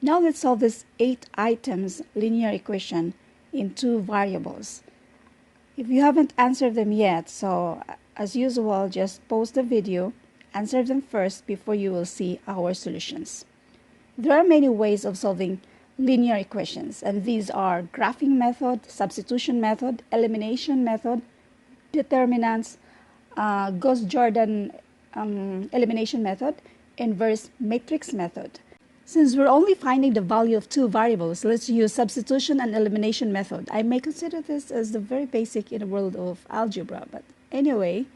Now let's solve this 8 items linear equation in 2 variables. If you haven't answered them yet, so as usual, just pause the video, answer them first before you will see our solutions. There are many ways of solving linear equations, and these are graphing method, substitution method, elimination method, determinants, Gauss-Jordan elimination method, inverse matrix method. Since we're only finding the value of 2 variables, let's use substitution and elimination method. I may consider this as the very basic in the world of algebra. But anyway,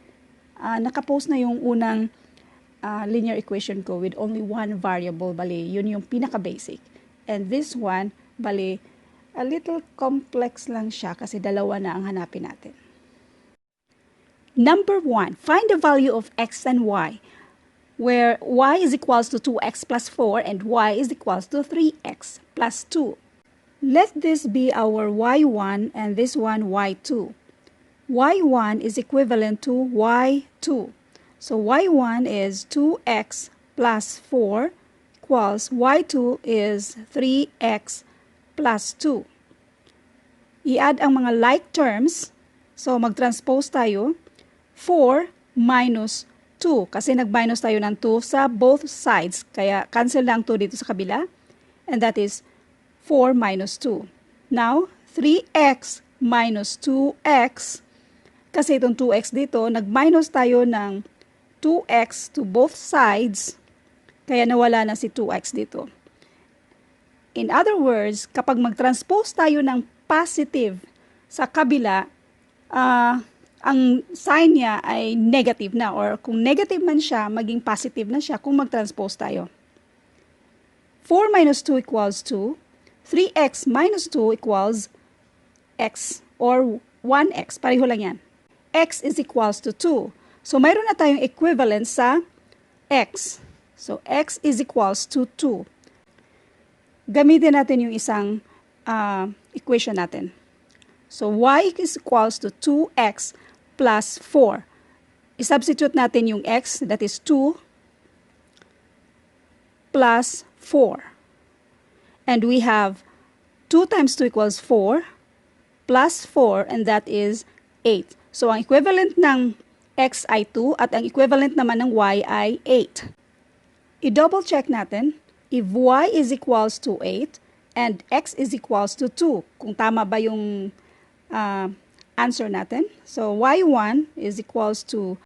nakapost na yung unang linear equation ko with only 1 variable. Bali, yun yung pinaka-basic. And this one, bali, a little complex lang siya kasi dalawa na ang hanapin natin. Number 1, find the value of x and y, where y is equals to 2x plus 4 and y is equals to 3x plus 2. Let this be our y1 and this one y2. y1 is equivalent to y2. So y1 is 2x plus 4 equals y2 is 3x plus 2. I-add ang mga like terms. So mag-transpose tayo. 4 minus 2 kasi nag-minus tayo ng 2 sa both sides. Kaya cancel lang 2 dito sa kabila. And that is 4 minus 2. Now, 3x minus 2x. Kasi itong 2x dito, nag-minus tayo ng 2x to both sides. Kaya nawala na si 2x dito. In other words, kapag mag-transpose tayo ng positive sa kabila, ang sign niya ay negative na, or kung negative man siya, maging positive na siya kung mag-transpose tayo. 4 minus 2 equals 2. 3x minus 2 equals x, or 1x. Pareho lang yan. X is equals to 2. So, mayroon na tayong equivalent sa x. So, x is equals to 2. Gamitin natin yung isang equation natin. So, y is equals to 2x plus 4. I-substitute natin yung x, that is 2 plus 4. And we have 2 times 2 equals 4 plus 4, and that is 8. So, ang equivalent ng x ay 2 at ang equivalent naman ng y ay 8. I-double check natin if y is equals to 8 and x is equals to 2. Kung tama ba yung answer natin. So, y1 is equals to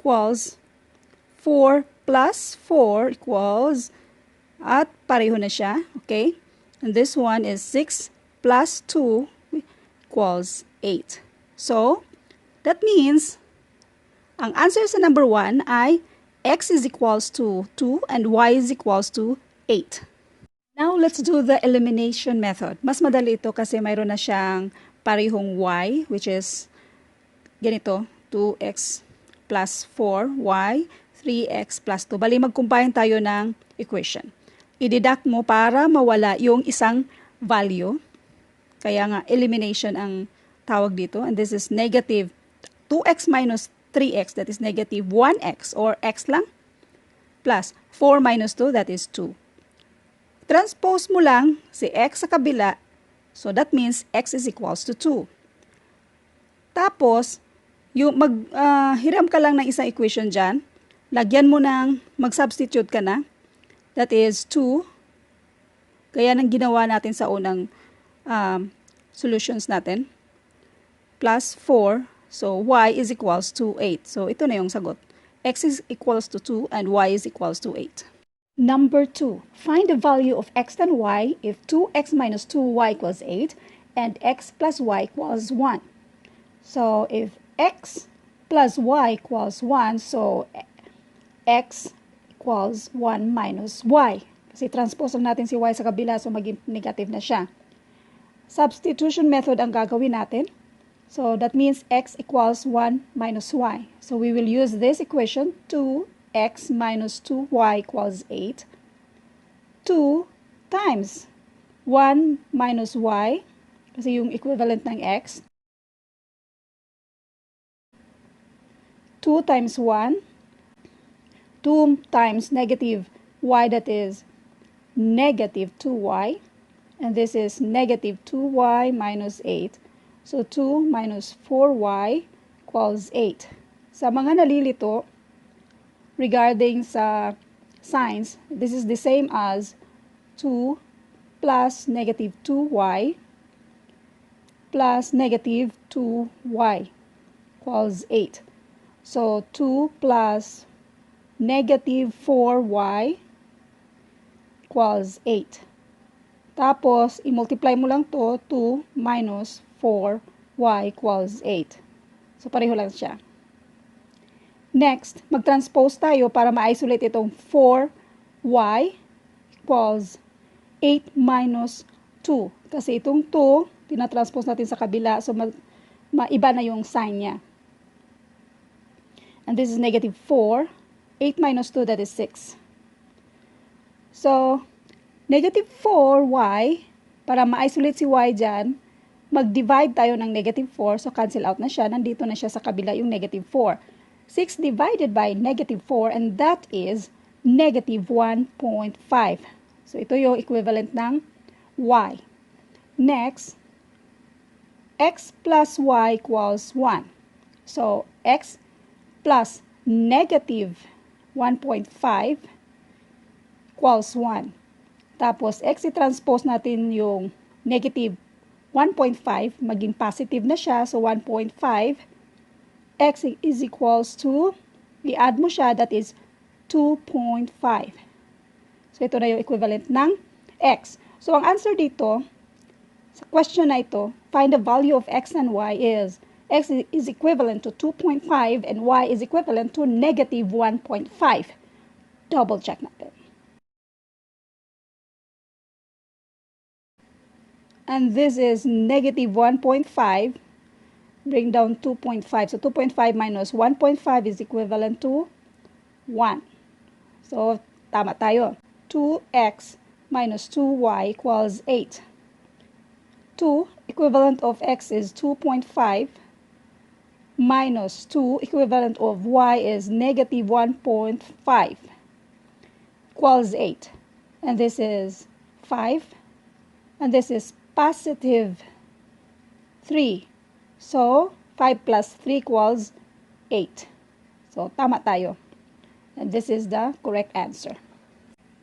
equals 4 plus 4 equals, at pareho na siya, okay? And this one is 6 plus 2 equals 8. So, that means, ang answer sa number 1 ay x is equals to 2 and y is equals to 8. Now, let's do the elimination method. Mas madali ito kasi mayroon na siyang parehong y, which is ganito, 2x plus 4y, 3x plus 2. Bali, mag-combine tayo ng equation. I-deduct mo para mawala yung isang value. Kaya nga, elimination ang tawag dito. And this is negative 2x minus 3x, that is negative 1x, or x lang, plus 4 minus 2, that is 2. Transpose mo lang si x sa kabila, so that means x is equals to 2. Tapos, yung hiram ka lang ng isang equation dyan, lagyan mo ng, mag-substitute ka na, that is 2. Kaya nang ginawa natin sa unang solutions natin, plus 4, so y is equals to 8. So, ito na yung sagot. X is equals to 2 and y is equals to 8. Number 2, find the value of x and y if 2x minus 2y equals 8 and x plus y equals 1. So, if x plus y equals 1, so x equals 1 minus y. Kasi transpose lang natin si y sa kabila, so maging negative na siya. Substitution method ang gagawin natin. So, that means x equals 1 minus y. So, we will use this equation, 2x minus 2y equals 8. 2 times 1 minus y, kasi yung equivalent ng x. 2 times 1 2 times negative y, that is negative 2y. And this is negative 2y minus 8. So 2 minus 4y equals 8. Sa mga nalilito, regarding sa signs, this is the same as 2 plus negative 2y plus negative 2y equals 8. So 2 plus negative 4y equals 8. Tapos, i-multiply mo lang to, 2 minus 4y equals 8. So, pareho lang siya. Next, mag-transpose tayo para ma-isolate itong 4y equals 8 minus 2. Kasi itong 2, tinatranspose natin sa kabila, so maiba na yung sign niya. And this is negative 4. 8 minus 2, that is 6. So, negative 4y, para ma-isolate si y dyan, mag-divide tayo ng negative 4, so cancel out na siya. Nandito na siya sa kabila yung negative 4. 6 divided by negative 4, and that is negative 1.5. So, ito yung equivalent ng y. Next, x plus y equals 1. So, x plus negative 1.5 equals 1. Tapos, x i-transpose natin yung negative 1.5, maging positive na siya. So, 1.5, x is equals to, i-add mo siya, that is 2.5. So, ito na yung equivalent ng x. So, ang answer dito, sa question na ito, find the value of x and y is, x is equivalent to 2.5 and y is equivalent to negative 1.5. Double check natin. And this is negative 1.5. Bring down 2.5. So 2.5 minus 1.5 is equivalent to 1. So, tama tayo. 2x minus 2y equals 8. 2, equivalent of x is 2.5. Minus 2, equivalent of y is negative 1.5. Equals 8. And this is 5. And this is positive 3. So, 5 plus 3 equals 8. So, tama tayo. And this is the correct answer.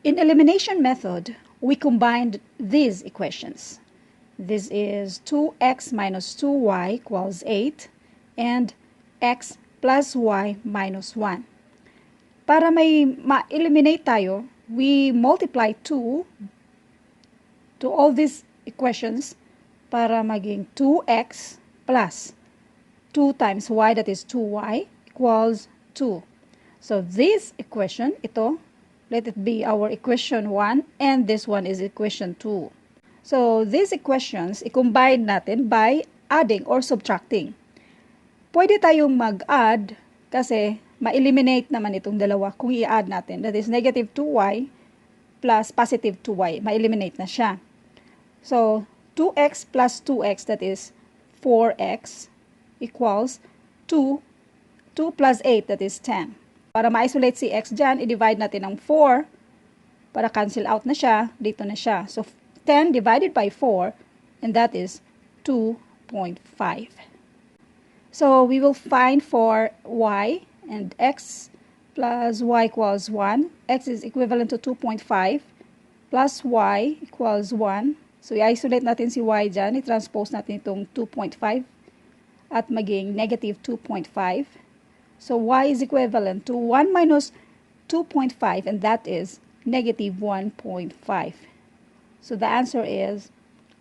In elimination method, we combined these equations. This is 2x minus 2y equals 8 and x plus y minus 1. Para may ma-eliminate tayo, we multiply 2 to all these equations para maging 2x plus 2 times y, that is 2y, equals 2. So, this equation, ito, let it be our equation 1, and this one is equation 2. So, these equations, i-combine natin by adding or subtracting. Pwede tayong mag-add kasi ma-eliminate naman itong dalawa kung i-add natin. That is negative 2y plus positive 2y. Ma-eliminate na siya. So, 2x plus 2x, that is 4x, equals 2. 2 plus 8, that is 10. Para ma-isolate si x dyan, i-divide natin ng 4. Para cancel out na siya, dito na siya. So, 10 divided by 4, and that is 2.5. So, we will find for y, and x plus y equals 1. X is equivalent to 2.5 plus y equals 1. So, i-isolate natin si y dyan. I-transpose natin itong 2.5 at maging negative 2.5. So, y is equivalent to 1 minus 2.5, and that is negative 1.5. So, the answer is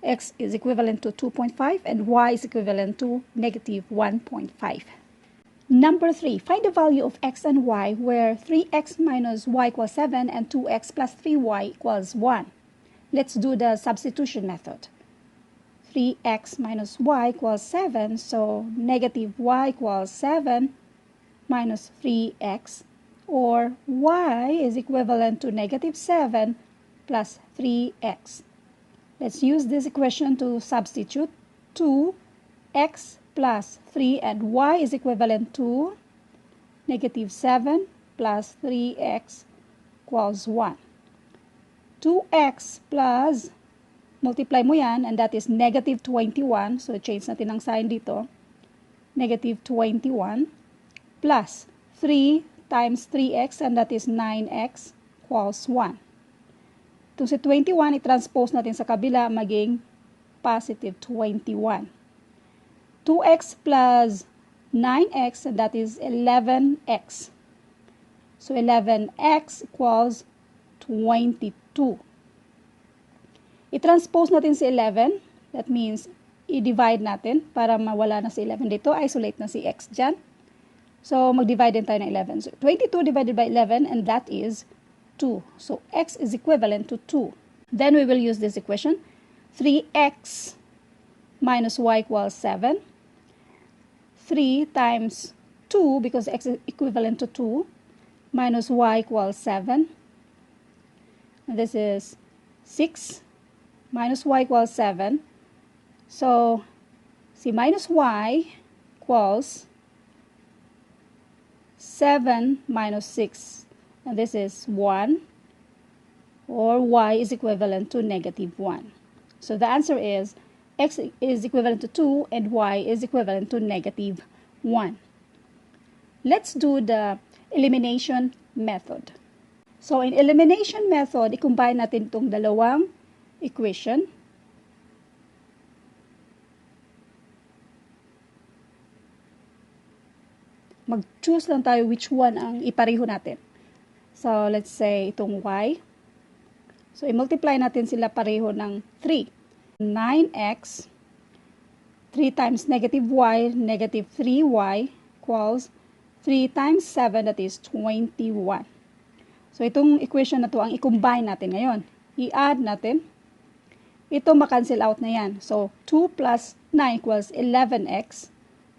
x is equivalent to 2.5 and y is equivalent to negative 1.5. Number 3, find the value of x and y where 3x minus y equals 7 and 2x plus 3y equals 1. Let's do the substitution method. 3x minus y equals 7, so negative y equals 7 minus 3x, or y is equivalent to negative 7 plus 3x. Let's use this equation to substitute 2x plus 3, and y is equivalent to negative 7 plus 3x equals 1. 2x plus, multiply mo yan, and that is negative 21. So, change natin ang sign dito. Negative 21 plus 3 times 3x, and that is 9x equals 1. Itong si 21, i-transpose natin sa kabila, maging positive 21. 2x plus 9x, and that is 11x. So, 11x equals 22. I-transpose natin si 11. That means, i-divide natin para mawala na si 11 dito. Isolate na si x dyan. So, mag-divide din tayo ng 11. So, 22 divided by 11, and that is 2. So, x is equivalent to 2. Then, we will use this equation. 3x minus y equals 7. 3 times 2, because x is equivalent to 2, minus y equals 7. And this is 6 minus y equals 7. So, see, minus y equals 7 minus 6. And this is 1, or y is equivalent to negative 1. So, the answer is x is equivalent to 2 and y is equivalent to negative 1. Let's do the elimination method. So, in elimination method, i-combine natin itong dalawang equation. Mag-choose lang tayo which one ang ipareho natin. So, let's say itong y. So, i-multiply natin sila pareho ng 3. 9x, 3 times negative y, negative 3y, equals 3 times 7, that is 21. So, itong equation na to ang i-combine natin ngayon. I-add natin. Ito ma-cancel out na yan. So, 2 plus 9 equals 11x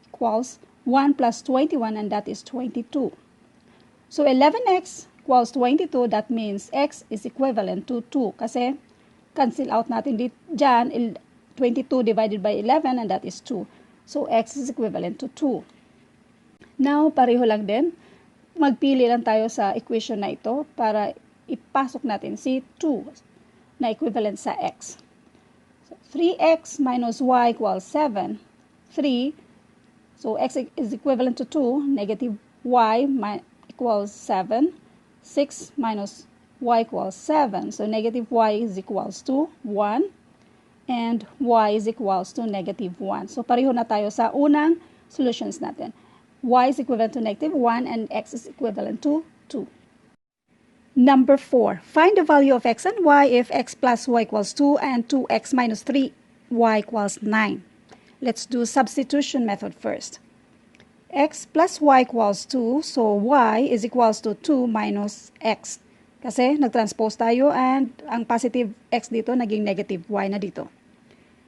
equals 1 plus 21, and that is 22. So, 11x equals 22. That means x is equivalent to 2. Kasi, cancel out natin dyan, 22 divided by 11, and that is 2. So, x is equivalent to 2. Now, pareho lang din. Magpili lang tayo sa equation na ito para ipasok natin si 2 na equivalent sa x. So, 3x minus y equals 7. 3. So, x is equivalent to 2. Negative y equals 7. 6 minus y equals 7. So, negative y is equals to 1. And y is equals to negative 1. So, pareho na tayo sa unang solutions natin. Y is equivalent to negative 1 and x is equivalent to 2. Number 4. Find the value of x and y if x plus y equals 2 and 2x minus 3y equals 9. Let's do substitution method first. X plus y equals 2, so y is equals to 2 minus x. Kasi nag-transpose tayo and ang positive x dito naging negative y na dito.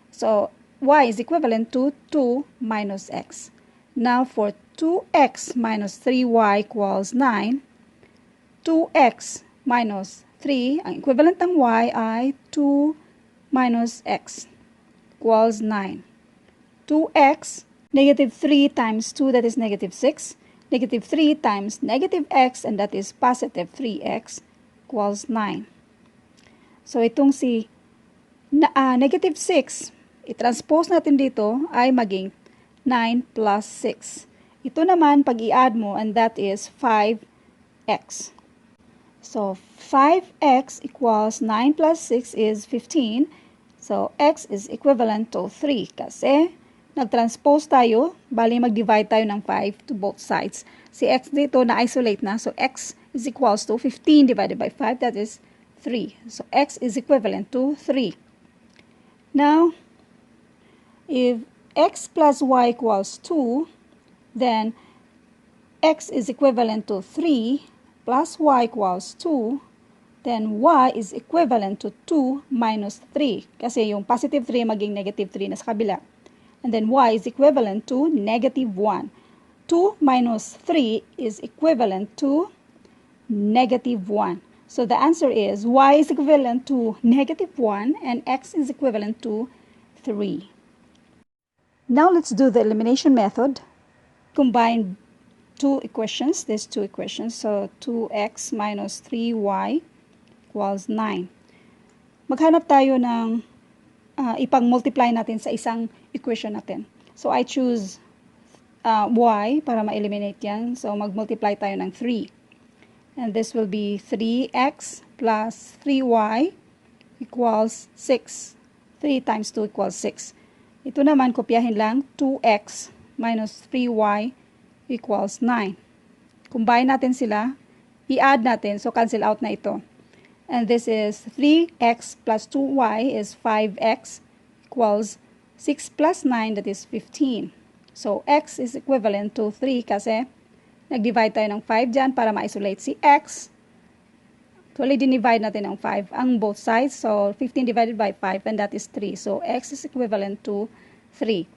So, y is equivalent to 2 minus x. Now, for 2x minus 3y equals 9, 2x minus 3, ang equivalent ng y ay 2 minus x equals 9. 2x, negative 3 times 2, that is negative 6. Negative 3 times negative x, and that is positive 3x, equals 9. So, itong si negative 6, i-transpose natin dito ay maging 9 plus 6. Ito naman, pag i-add mo, and that is 5x. So, 5x equals 9 plus 6 is 15. So, x is equivalent to 3 kasi nag-transpose tayo, bali mag-divide tayo ng 5 to both sides. Si x dito na-isolate na, so x is equals to 15 divided by 5, that is 3. So, x is equivalent to 3. Now, if x plus y equals 2, then x is equivalent to 3 plus y equals 2, then y is equivalent to 2 minus 3. Kasi yung positive 3 maging negative 3 na sa kabila. And then y is equivalent to negative 1. 2 minus 3 is equivalent to negative 1. So the answer is y is equivalent to negative 1 and x is equivalent to 3. Now let's do the elimination method. Combine two equations, these two equations. So 2x minus 3y equals 9. Maghanap tayo ng ipang-multiply natin sa isang equation natin. So I choose y para ma-eliminate yan. So mag-multiply tayo ng 3. And this will be 3x plus 3y equals 6. 3 times 2 equals 6. Ito naman, kopyahin lang, 2x minus 3y equals 9. Combine natin sila, i-add natin, so cancel out na ito. And this is 3x plus 2y is 5x equals 6 plus 9, that is 15. So x is equivalent to 3 kasi nag-divide tayo ng 5 dyan para ma-isolate si x. Actually, dinivide natin ng 5 ang both sides. So 15 divided by 5 and that is 3. So x is equivalent to 3.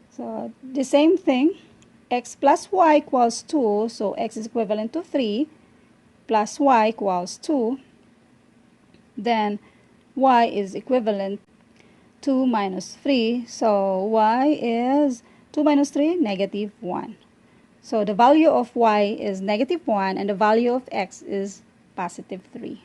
So the same thing, x plus y equals 2. So x is equivalent to 3 plus y equals 2. Then y is equivalent to minus 3. So y is 2 minus 3, negative 1. So the value of y is negative 1 and the value of x is positive 3.